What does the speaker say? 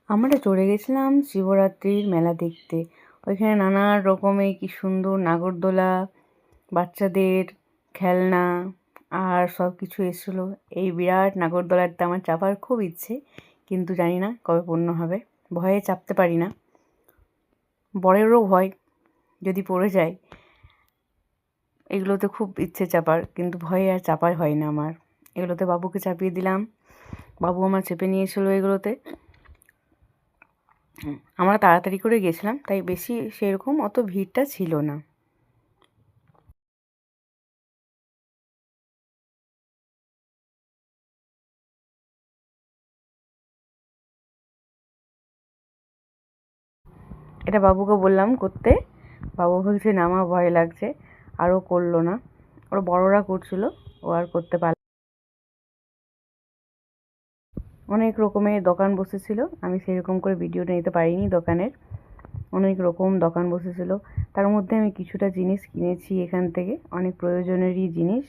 আমরা চলে গেছিলাম শিবরাত্রির মেলা দেখতে। ওইখানে নানা রকমের কি সুন্দর নাগরদোলা, বাচ্চাদের খেলনা আর সব কিছু এসেছিলো। এই বিরাট নাগরদোলাতে আমার চাপার খুব ইচ্ছে, কিন্তু জানি না কবে পূর্ণ হবে। ভয়ে চাপতে পারি না, বড়েরও ভয় যদি পড়ে যায়। এগুলোতে খুব ইচ্ছে চাপার, কিন্তু ভয়ে আর চাপা হয় না আমার। এগুলোতে বাবুকে চাপিয়ে দিলাম, বাবু আমার চেপে নিয়েছিল এগুলোতে। আমরা তাড়াতাড়ি করে গেছিলাম, তাই বেশি সেরকম অত ভিড়টা ছিল না। এটা বাবুকে বললাম করতে, বাবু বলছে না আমার ভয় লাগছে, আরও করলো না। ওর বড়রা করছিল, ও আর করতে পারল। অনেক রকমের দোকান বসেছিল, আমি সেরকম করে ভিডিওটা নিতে পারিনি দোকানের। অনেক রকম দোকান বসেছিল, তার মধ্যে আমি কিছুটা জিনিস কিনেছি এখান থেকে, অনেক প্রয়োজনেরই জিনিস।